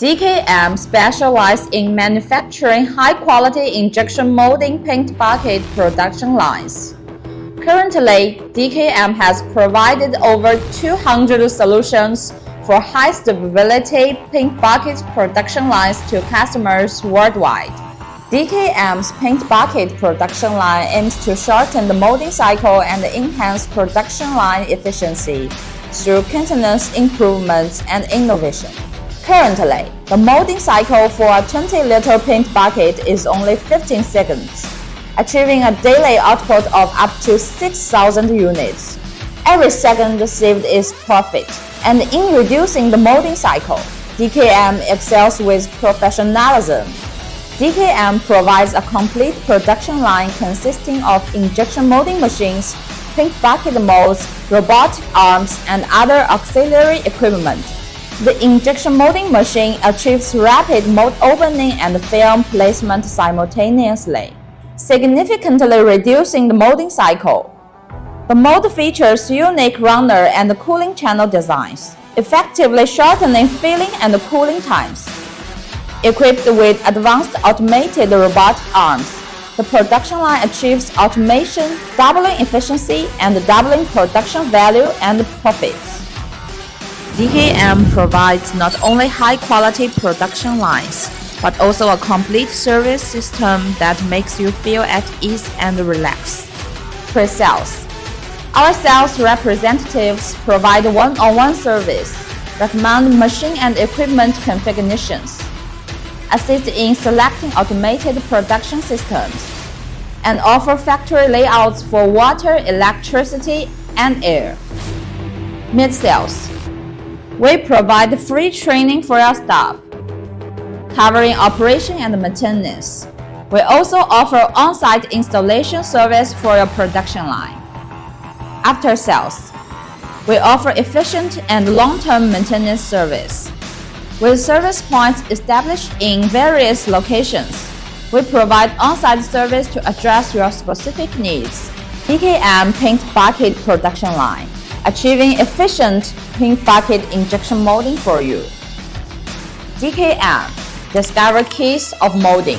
DKM specializes in manufacturing high-quality injection molding paint bucket production lines. Currently, DKM has provided over 200 solutions for high-stability paint bucket production lines to customers worldwide. DKM's paint bucket production line aims to shorten the molding cycle and enhance production line efficiency through continuous improvements and innovation. Currently, the molding cycle for a 20-liter paint bucket is only 15 seconds, achieving a daily output of up to 6,000 units. Every second saved is profit, and in reducing the molding cycle, DKM excels with professionalism. DKM provides a complete production line consisting of injection molding machines, paint bucket molds, robotic arms, and other auxiliary equipment. The injection molding machine achieves rapid mold opening and film placement simultaneously, significantly reducing the molding cycle. The mold features unique runner and cooling channel designs, effectively shortening filling and cooling times. Equipped with advanced automated robotic arms, the production line achieves automation, doubling efficiency and doubling production value and profits. DKM provides not only high-quality production lines, but also a complete service system that makes you feel at ease and relaxed. Pre-sales. Our sales representatives provide one-on-one service, recommend machine and equipment configurations, assist in selecting automated production systems, and offer factory layouts for water, electricity, and air. Mid-sales. We provide free training for our staff, covering operation and maintenance. We also offer on-site installation service for your production line. After sales, we offer efficient and long-term maintenance service. With service points established in various locations, we provide on-site service to address your specific needs. DKM Paint Bucket Production Line, achieving efficient paint bucket injection molding for you. DKM, discover keys of molding.